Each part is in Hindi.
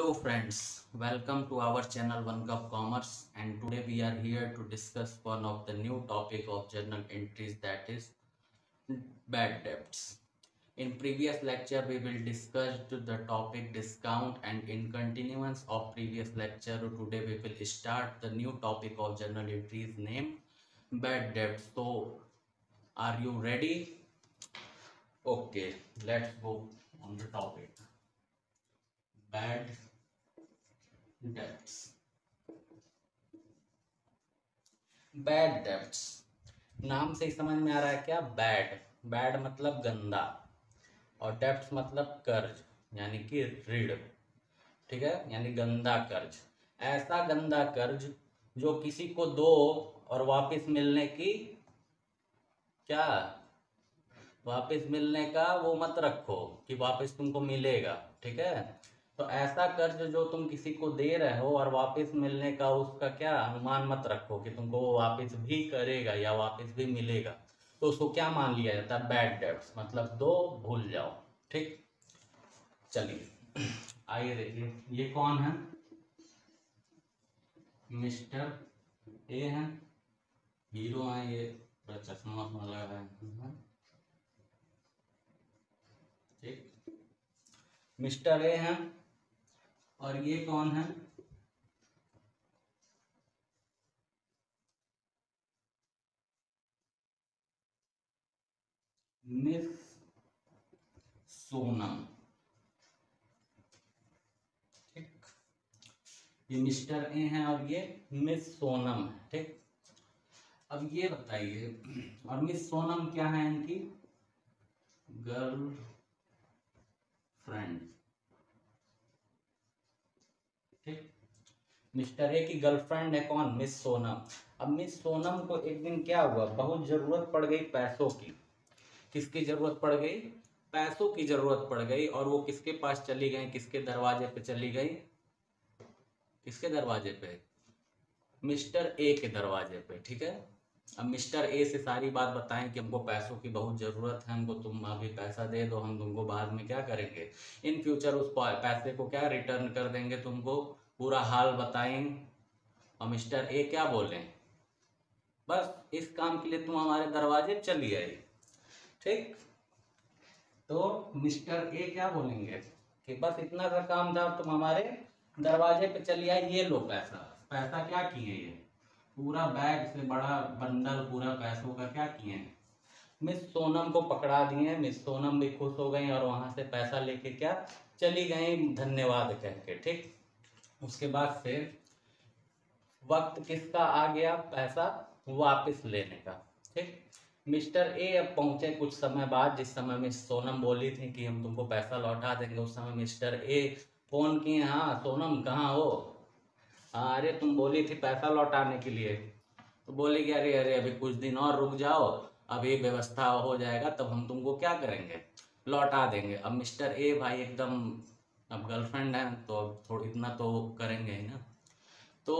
Hello friends, welcome to our channel One Cup Commerce, and today we are here to discuss one of the new topic of journal entries, that is bad debts. In previous lecture we will discuss the topic discount, and in continuance of previous lecture today we will start the new topic of journal entries named bad debts. So are you ready? Okay, let's go on the topic bad debts. Bad debts, नाम से ही समझ में आ रहा है क्या? बैड, बैड मतलब गंदा, और डेब्ट्स मतलब कर्ज, यानी कि ऋण। ठीक है, यानी गंदा कर्ज, ऐसा गंदा कर्ज जो किसी को दो और वापस मिलने की क्या, वापस मिलने का वो मत रखो कि वापस तुमको मिलेगा। ठीक है, तो ऐसा कर्ज जो तुम किसी को दे रहे हो और वापस मिलने का उसका क्या अनुमान मत रखो कि तुमको वो वापस भी करेगा या वापस भी मिलेगा, तो उसको क्या मान लिया जाता है? बैड डेब्ट्स, मतलब दो भूल जाओ। ठीक, चलिए आइए देखिए, ये कौन है? मिस्टर ए है, हीरो है, ये चश्मा लगा है। ठीक, मिस्टर ए है, और ये कौन है? मिस सोनम। ठीक, ये मिस्टर ए है और ये मिस सोनम है। ठीक, अब ये बताइए, और मिस सोनम क्या है? इनकी गर्ल फ्रेंड। ठीक, मिस्टर ए की गर्लफ्रेंड है कौन? मिस सोनम। अब मिस सोनम को एक दिन क्या हुआ, बहुत जरूरत पड़ गई पैसों की। किसकी जरूरत पड़ गई? पैसों की जरूरत पड़ गई, और वो किसके पास चली गई? किसके दरवाजे पे चली गई? किसके दरवाजे पे? मिस्टर ए के दरवाजे पे। ठीक है, अब मिस्टर ए से सारी बात बताएं कि हमको पैसों की बहुत ज़रूरत है, हमको तुम अभी पैसा दे दो, हम तुमको बाद में क्या करेंगे, इन फ्यूचर उस पैसे को क्या रिटर्न कर देंगे तुमको, पूरा हाल बताएं। और मिस्टर ए क्या बोले? बस इस काम के लिए तुम हमारे दरवाजे चली आई। ठीक, तो मिस्टर ए क्या बोलेंगे कि बस इतना सा काम था, तुम हमारे दरवाजे पे चली आई, ये लो पैसा। पैसा क्या किए? ये पूरा बैग से बड़ा बंडल पूरा पैसों का क्या किए? मिस सोनम को पकड़ा दिए। मिस सोनम भी खुश हो गई और वहां से पैसा लेके क्या चली गई, धन्यवाद कह के। ठीक, उसके बाद से वक्त किसका आ गया? पैसा वापस लेने का। ठीक, मिस्टर ए अब पहुंचे कुछ समय बाद, जिस समय मिस सोनम बोली थी कि हम तुमको पैसा लौटा देंगे, उस समय मिस्टर ए फोन किए, हाँ सोनम कहाँ हो? हाँ, अरे तुम बोली थी पैसा लौटाने के लिए। तो बोले कि अरे अरे अभी कुछ दिन और रुक जाओ, अब ये व्यवस्था हो जाएगा तब हम तुमको क्या करेंगे, लौटा देंगे। अब मिस्टर ए भाई एकदम, अब गर्लफ्रेंड है तो अब थोड़ा इतना तो करेंगे ही ना। तो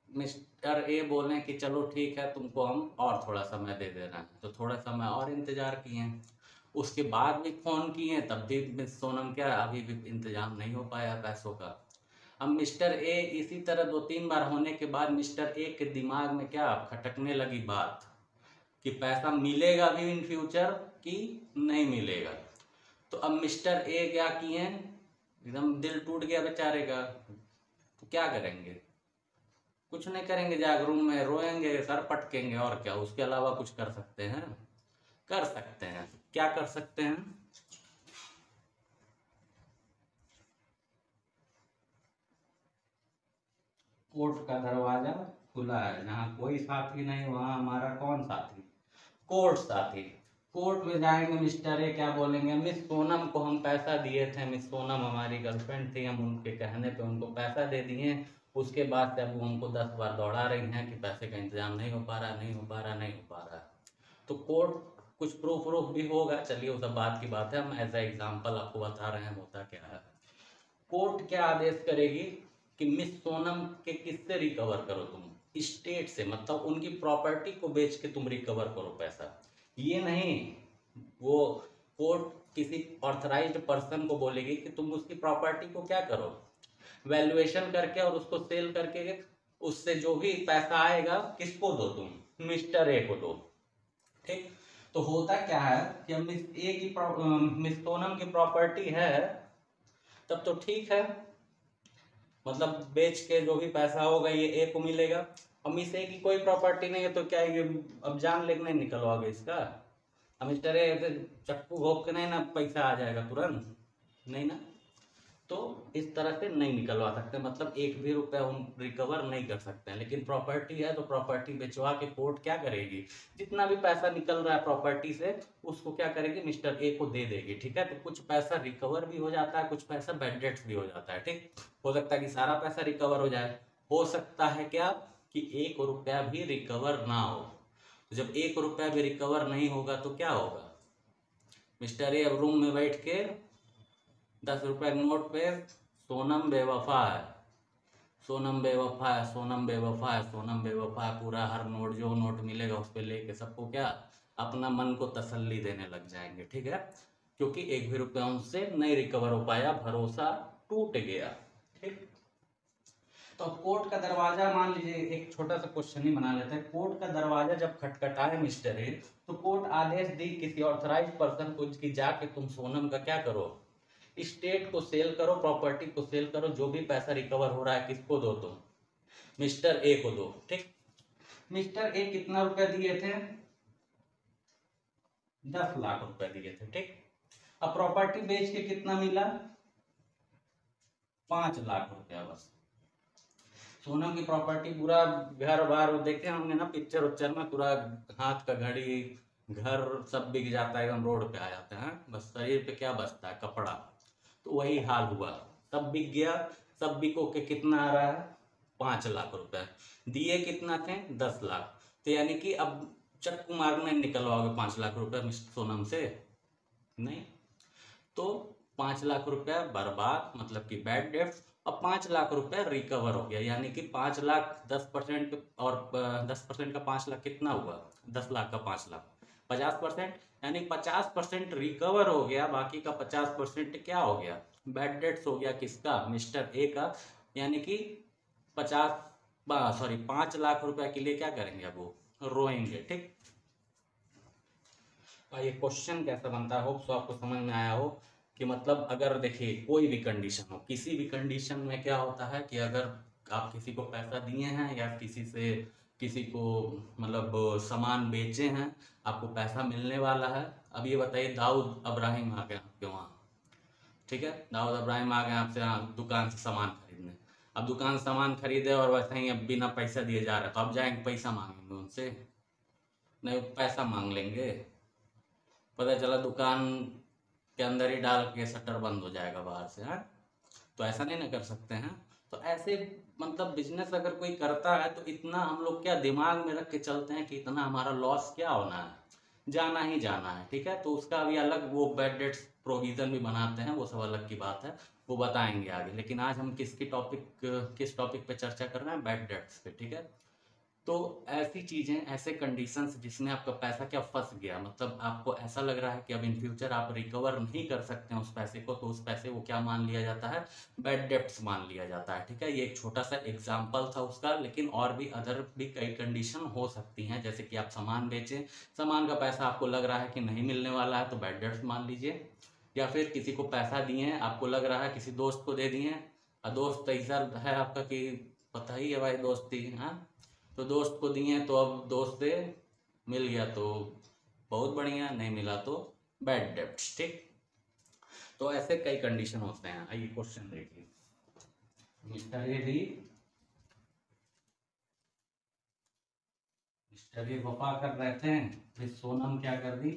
मिस्टर ए बोले कि चलो ठीक है, तुमको हम और थोड़ा समय दे दे रहे हैं। तो थोड़ा समय और इंतजार किए, उसके बाद भी फोन किए, तब भी मिस सोनम क्या, अभी भी इंतजाम नहीं हो पाया पैसों का। अब मिस्टर ए इसी तरह दो तीन बार होने के बाद मिस्टर ए के दिमाग में क्या खटकने लगी बात कि पैसा मिलेगा भी इन फ्यूचर कि नहीं मिलेगा। तो अब मिस्टर ए क्या किए, एकदम दिल टूट गया बेचारे का। तो क्या करेंगे? कुछ नहीं करेंगे, जाकर रूम में रोएंगे, सर पटकेंगे, और क्या उसके अलावा कुछ कर सकते हैं? कर सकते हैं, क्या कर सकते हैं? कोर्ट का दरवाजा खुला है, जहाँ कोई साथी नहीं वहां हमारा कौन साथी? कोर्ट साथी। कोर्ट में जाएंगे, मिस्टर ए क्या बोलेंगे, मिस सोनम को हम पैसा दिए थे, मिस सोनम हमारी गर्लफ्रेंड थी, हम उनके कहने पे उनको पैसा दे दिए, उसके बाद से अब वो हमको 10 बार दौड़ा रही हैं कि पैसे का इंतजाम नहीं हो पा रहा, नहीं हो पा रहा, नहीं हो पा रहा। तो कोर्ट कुछ प्रूफ व्रूफ भी होगा, चलिए वो सब बात की बात है, हम एज ए एग्जाम्पल आपको बता रहे हैं होता क्या है। कोर्ट क्या आदेश करेगी कि मिस सोनम के किससे रिकवर करो तुम? स्टेट से, मतलब उनकी प्रॉपर्टी को बेच के तुम रिकवर करो पैसा। ये नहीं, वो कोर्ट किसी ऑथराइज्ड पर्सन को बोलेगी कि तुम उसकी प्रॉपर्टी को क्या करो, वैल्यूएशन करके और उसको सेल करके उससे जो भी पैसा आएगा किसको दो, तुम मिस्टर ए को दो। ठीक, तो होता क्या है कि अब मिस ए की मिस सोनम की प्रॉपर्टी है तब तो ठीक है, मतलब बेच के जो भी पैसा होगा ये ए को मिलेगा। अब मिस ए की कोई प्रॉपर्टी नहीं है तो क्या ये अब जान लेके नहीं निकलवाओगे इसका? अब मिस्टर ए चक्कू घोप के नहीं ना पैसा आ जाएगा तुरंत, नहीं ना। तो इस तरह से नहीं निकलवा सकते, मतलब एक भी रुपया हम रिकवर नहीं कर सकते हैं। लेकिन प्रॉपर्टी है तो प्रॉपर्टी बेचवा के कोर्ट क्या करेगी, जितना भी पैसा निकल रहा है प्रॉपर्टी से उसको क्या करेगी, मिस्टर ए को दे देगी। ठीक है, तो कुछ पैसा रिकवर भी हो जाता है, कुछ पैसा बैड डेट्स भी हो जाता है। ठीक, हो सकता है कि सारा पैसा रिकवर हो जाए, हो सकता है क्या कि 1 रुपया भी रिकवर ना हो। तो जब 1 रुपया भी रिकवर नहीं होगा तो क्या होगा, मिस्टर ए अब रूम में बैठ के 10 रुपए के नोट पे सोनम बेवफा है, सोनम बेवफा है, सोनम बेवफा है, सोनम बेवफा है, पूरा हर नोट जो नोट मिलेगा उस पर लेके सबको क्या अपना मन को तसल्ली देने लग जाएंगे। ठीक है, क्योंकि एक भी रुपया उनसे नहीं रिकवर हो पाया, भरोसा टूट गया। ठीक, तो कोर्ट का दरवाजा, मान लीजिए एक छोटा सा क्वेश्चन ही बना लेते हैं, कोर्ट का दरवाजा जब खटखटाए मिस्टर ए तो कोर्ट आदेश दी किसी ऑथराइज पर्सन को कि जाके तुम सोनम का क्या करो, स्टेट को सेल करो, प्रॉपर्टी को सेल करो, जो भी पैसा रिकवर हो रहा है किसको दो, तुम मिस्टर ए को दो। ठीक, मिस्टर ए कितना रुपया दिए थे, 10 लाख रुपया दिए थे। ठीक, अब प्रॉपर्टी बेच के कितना मिला, 5 लाख रुपया बस। सोनम की प्रॉपर्टी पूरा घर बार वो देखे होंगे ना पिक्चर उच्चर में, पूरा हाथ का घड़ी घर सब बिक जाता है, एकदम रोड पे आ जाते हैं, बस शरीर पे क्या बचता है, कपड़ा। तो वही हाल हुआ, सब बिक गया। सब बिको के कितना आ रहा है, 5 लाख रुपए। दिए कितना थे, 10 लाख। तो यानी कि अब चक्कू मारने निकलवाओगे 5 लाख रुपए सोनम से, नहीं। तो 5 लाख रुपया बर्बाद, मतलब कि बैड डेट्स। अब 5 लाख रुपया रिकवर हो गया, यानी कि 5 लाख 10% और 10% का 5 लाख कितना हुआ, 10 लाख का 5 लाख 50%, यानी 50% रिकवर हो गया, बाकी का 50% क्या हो गया, बैड डेट्स हो गया। किसका, मिस्टर ए का। यानी कि 5 लाख रुपया के लिए क्या करेंगे, अब वो रोएंगे। ठीक, ये क्वेश्चन कैसा बनता है, होप सो आपको समझ में आया हो कि मतलब अगर देखिए कोई भी कंडीशन हो, किसी भी कंडीशन में क्या होता है कि अगर आप किसी को पैसा दिए हैं या किसी को मतलब सामान बेचे हैं, आपको पैसा मिलने वाला है। अब ये बताइए, दाऊद अब्राहिम आ गए आपके वहाँ, ठीक है, दाऊद अब्राहिम आ गए आपसे दुकान से सामान खरीदने। अब दुकान से सामान खरीदे और वैसे ही अब बिना पैसा दिए जा रहे, तो अब जाएंगे पैसा मांगेंगे उनसे, नहीं पैसा मांग लेंगे। पता चला दुकान के अंदर ही डाल के शटर बंद हो जाएगा बाहर से, है तो ऐसा नहीं ना कर सकते हैं। तो ऐसे मतलब बिजनेस अगर कोई करता है तो इतना हम लोग क्या दिमाग में रख के चलते हैं कि इतना हमारा लॉस क्या होना है, जाना ही जाना है। ठीक है, तो उसका अभी अलग वो बैड डेट्स प्रोविजन भी बनाते हैं, वो सब अलग की बात है, वो बताएंगे आगे। लेकिन आज हम किस टॉपिक पे चर्चा कर रहे हैं, बैड डेट्स पे। ठीक है, तो ऐसी चीजें, ऐसे कंडीशंस जिसमें आपका पैसा क्या फंस गया, मतलब आपको ऐसा लग रहा है कि अब इन फ्यूचर आप रिकवर नहीं कर सकते हैं उस पैसे को, तो उस पैसे को क्या मान लिया जाता है, बैड डेप्ट्स मान लिया जाता है। ठीक है, ये एक छोटा सा एग्जांपल था उसका, लेकिन और भी अदर भी कई कंडीशन हो सकती हैं, जैसे कि आप सामान बेचें, सामान का पैसा आपको लग रहा है कि नहीं मिलने वाला है तो बैड डेप्ट्स मान लीजिए। या फिर किसी को पैसा दिए हैं, आपको लग रहा है किसी दोस्त को दे दिए हैं, और दोस्त ऐसा है आपका कि पता ही है भाई दोस्ती, हाँ, तो दोस्त को दिए तो अब दोस्त से मिल गया तो बहुत बढ़िया, नहीं मिला तो बैड डेप्ट। ठीक, तो ऐसे कई कंडीशन होते हैं। आइए क्वेश्चन देखिए, मिस्टर ए वफा कर रहे थे, फिर सोनम क्या कर दी,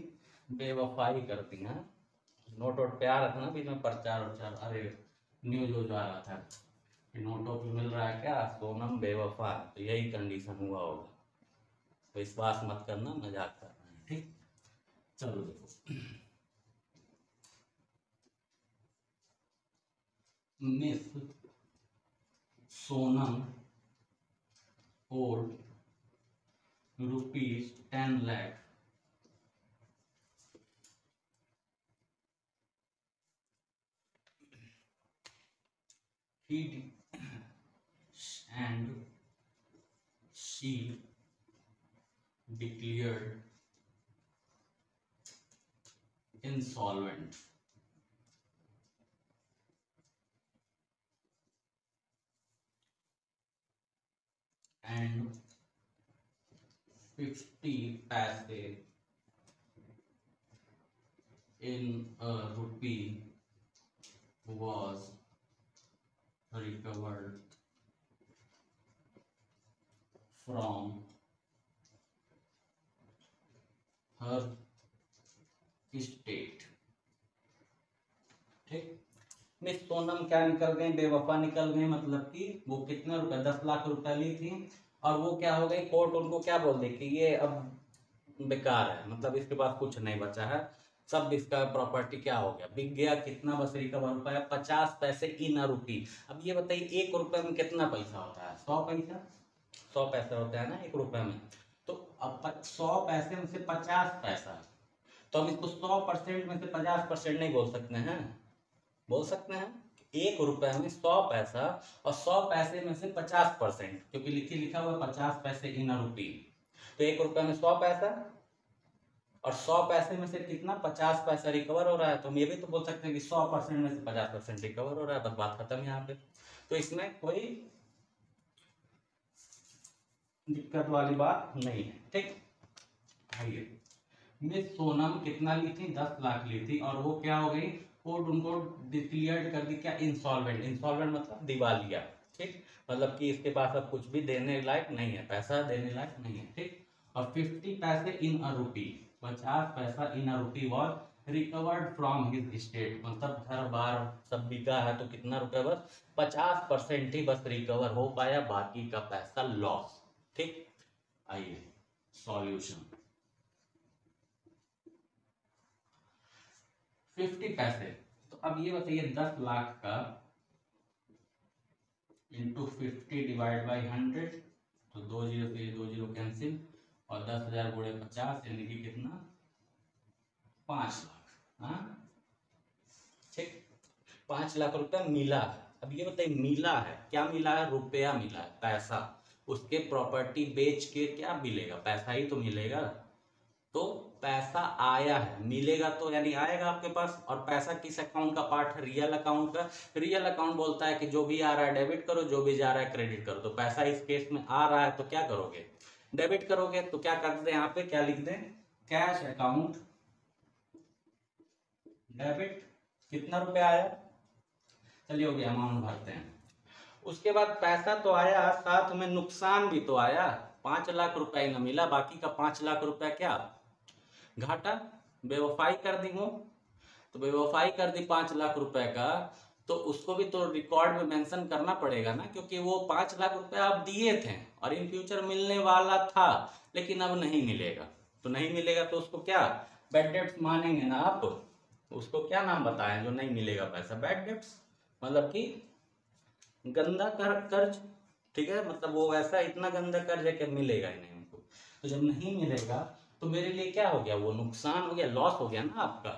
बेवफाई कर दी। हाँ, नोट वोट पे आ रहा था ना बीच में, प्रचार उचार, अरे न्यूज जो आ रहा था कि नोटों पे मिल रहा है क्या, सोनम बेवफा, तो यही कंडीशन हुआ होगा। विश्वास मत करना, मजाक कर रहे हैं। ठीक, चलो देखो, miss Sonam old ₹10 lakh he and she declared insolvent. And 50 paise in a rupee was recovered from her estate. ठीक, मिस सोनम क्या निकल गई, बेवफा निकल गई, मतलब कि वो कितने रुपए 10 लाख रुपए ली थी और वो क्या हो गई, कोर्ट उनको क्या बोल दी कि ये अब बेकार है, मतलब इसके पास कुछ नहीं बचा है, सब इसका प्रॉपर्टी क्या हो गया, बिक गया, कितना बस रिकवर हो पाया 50 पैसे इन अ रुपी। अब ये बताइए 1 रुपए में कितना पैसा होता है, 100 पैसा, 100 पैसे होता है ना 1 रुपए में, तो अब 100 पैसे में से 50 पैसा, तो हम इसको 100% में से 50% नहीं बोल सकते हैं, बोल सकते हैं 1 रुपए में 100 पैसा और 100 पैसे में से 50%, क्योंकि लिखा हुआ 50 पैसे इन अ रुपी, तो 1 रुपए में 100 पैसा और 100 पैसे में से कितना 50 पैसा रिकवर हो रहा है, तो हम ये भी तो बोल सकते हैं कि 100% में से 50% रिकवर हो रहा है, बस बात खत्म यहाँ पे। तो इसमें कोई दिक्कत वाली बात नहीं है। ठीक, आइए, मिस सोनम कितना ली थी, 10 लाख ली थी और वो क्या हो गई, कोर्ट उनको डिक्लेयर कर दी क्या, इंसॉल्वेंट। इंसॉल्वेंट मतलब दिवालिया। ठीक, मतलब कि इसके पास अब कुछ भी देने लायक नहीं है, पैसा देने लायक नहीं है। ठीक, और 50 पैसे इन a rupee, 50 paisa in a rupee was recovered from his state, मतलब घर बार सब बिका है तो कितना रुपया, बस 50% ही बस रिकवर हो पाया, बाकी का पैसा लॉस। ठीक, आइए सॉल्यूशन। 50 पैसे, तो अब ये बताइए 10 लाख का इंटू 50 डिवाइड बाई 100, तो 2 जीरो से 2 जीरो कैंसिल और 10,000 गुणे 50 यानी कि कितना 5 लाख। हाँ ठीक, 5 लाख रुपया मिला है। अब ये बताइए मिला है, क्या मिला है, रुपया मिला है, पैसा, उसके प्रॉपर्टी बेच के क्या मिलेगा, पैसा ही तो मिलेगा। तो पैसा आया है, मिलेगा तो यानी आएगा आपके पास, और पैसा किस अकाउंट का पार्ट है, रियल अकाउंट का। रियल अकाउंट बोलता है कि जो भी आ रहा है डेबिट करो, जो भी जा रहा है क्रेडिट करो। तो पैसा इस केस में आ रहा है तो क्या करोगे, डेबिट करोगे। तो क्या कर दें यहाँ पे, क्या लिख दें, कैश अकाउंट डेबिट, कितना रुपया आया, चलिए हो गया, अमाउंट भरते हैं। उसके बाद पैसा तो आया, साथ में नुकसान भी तो आया, 5 लाख रुपया ही ना मिला, बाकी का 5 लाख रुपया क्या घाटा, बेवफाई कर दी वो, तो बेवफाई कर दी 5 लाख रुपए का, तो उसको भी तो रिकॉर्ड में मेंशन करना पड़ेगा ना, क्योंकि वो 5 लाख रुपए आप दिए थे और इन फ्यूचर मिलने वाला था, लेकिन अब नहीं मिलेगा। तो नहीं मिलेगा तो उसको क्या बैड डेट्स मानेंगे ना आप, उसको क्या नाम बताएं जो नहीं मिलेगा पैसा, बैड डेट्स, मतलब कि गंदा कर्ज। ठीक है, मतलब वो वैसा इतना गंदा कर्ज है कि मिलेगा ही नहीं उनको। तो जब नहीं मिलेगा तो मेरे लिए क्या हो गया, वो नुकसान हो गया, लॉस हो गया ना आपका।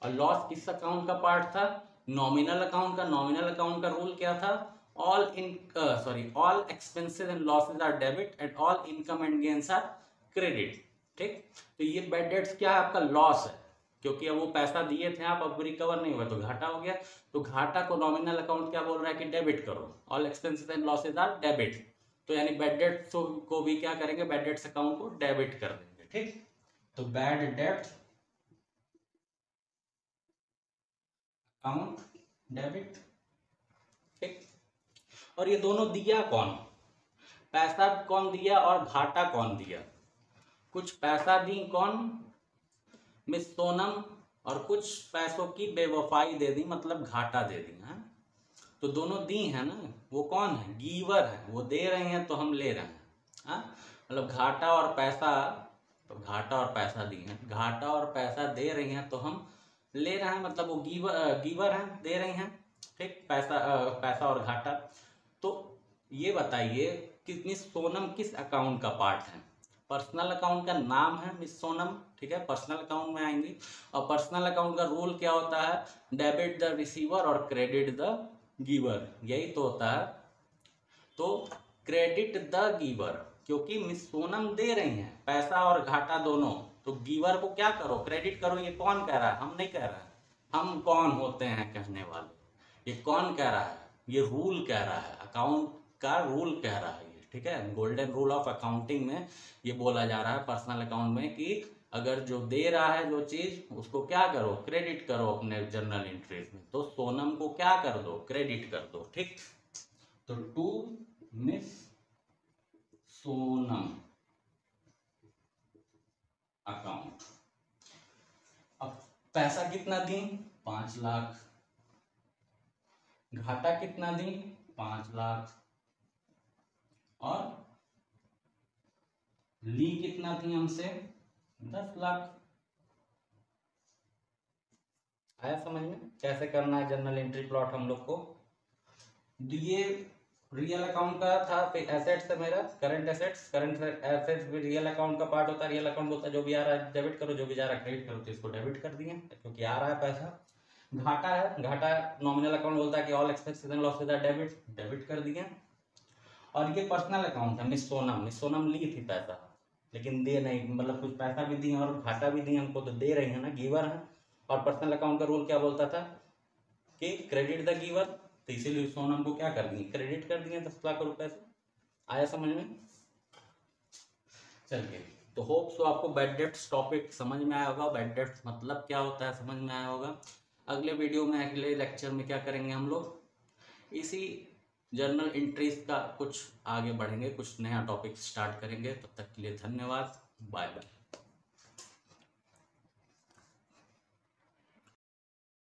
और लॉस किस अकाउंट का पार्ट था, नॉमिनल अकाउंट का। नॉमिनल अकाउंट का रूल क्या था, all expenses and losses are debit and all income and gains are credit. ठीक, तो ये बैड डेट्स क्या है, आपका लॉस है, क्योंकि अब वो पैसा दिए थे आप, अब रिकवर नहीं हुआ तो घाटा हो गया। तो घाटा को नॉमिनल अकाउंट क्या बोल रहा है कि डेबिट करो, all expenses and losses are debit. तो यानी बैड डेट्स को भी क्या करेंगे, बैड डेट्स अकाउंट को डेबिट कर देंगे। ठीक, तो बैड डेट अकाउंट डेबिट। ठीक, और ये दोनों दिया कौन, पैसा कौन दिया और घाटा कौन दिया, कुछ पैसा दी कौन मिस सोनम और कुछ पैसों की बेवफाई दे दी, मतलब घाटा दे दी है। तो दोनों दी है ना, वो कौन है, गीवर है, वो दे रहे हैं तो हम ले रहे हैं। हाँ, मतलब घाटा और पैसा, तो घाटा और पैसा दी है, घाटा और पैसा दे रही हैं तो हम ले रहे हैं, मतलब वो गीवर हैं, दे रही हैं। ठीक, पैसा और घाटा। तो ये बताइए कि मिस सोनम किस अकाउंट का पार्ट है, पर्सनल अकाउंट का नाम है मिस सोनम। ठीक है, पर्सनल अकाउंट में आएंगी, और पर्सनल अकाउंट का रूल क्या होता है, डेबिट द रिसीवर और क्रेडिट द गिवर, यही तो होता है। तो क्रेडिट द गिवर, क्योंकि मिस सोनम दे रही हैं पैसा और घाटा दोनों, तो गिवर को क्या करो, क्रेडिट करो। ये कौन कह रहा है, हम नहीं कह रहे हैं। हम कौन होते हैं कहने वाले, ये कौन कह रहा है, ये रूल कह रहा है, अकाउंट का रूल कह रहा है ये, ठीक है। गोल्डन रूल ऑफ अकाउंटिंग में ये बोला जा रहा है पर्सनल अकाउंट में कि अगर जो दे रहा है जो चीज, उसको क्या करो, क्रेडिट करो अपने जर्नल एंट्रीज में। तो सोनम को क्या कर दो, क्रेडिट कर दो, ठीक। तो टू मिस सोनम अकाउंट। अब पैसा कितना दी, 5 लाख, घाटा कितना दी, 5 लाख, और ली कितना थी हमसे, 10 लाख। आया समझ में कैसे करना है जर्नल एंट्री प्लॉट हम लोग को। ये रियल अकाउंट का था, फिर एसेट्स है मेरा, करंट एसेट्स, करंट एसेट्स भी रियल अकाउंट का पार्ट होता है। रियल अकाउंट बोलता है जो भी आ रहा है डेबिट करो, जो भी जा रहा है क्रेडिट करो, तो इसको डेबिट कर दिए क्योंकि आ रहा है पैसा। घाटा है, घाटा नॉमिनल अकाउंट बोलता है कि all expenses and losses are debit, debit कर दिए। और ये पर्सनल अकाउंट है, मिस सोनम ली थी पैसा लेकिन दे नहीं, मतलब कुछ पैसा भी दी और घाटा भी दी हमको, तो दे रही है ना, गिवर है। और पर्सनल अकाउंट का रूल क्या बोलता था कि क्रेडिट द गिवर, तो इसीलिए सोनम को क्या कर दिए, क्रेडिट कर दिए 10 लाख रुपए से। आया समझ में। चलिए, तो होप सो आपको बैड डेब्ट्स टॉपिक समझ में आया होगा, बैड डेब्ट्स मतलब क्या होता है समझ में आया होगा। अगले वीडियो में, अगले लेक्चर में क्या करेंगे हम लोग, इसी जर्नल एंट्रीज का कुछ आगे बढ़ेंगे, कुछ नया टॉपिक स्टार्ट करेंगे। तब तक के लिए धन्यवाद, बाय बाय।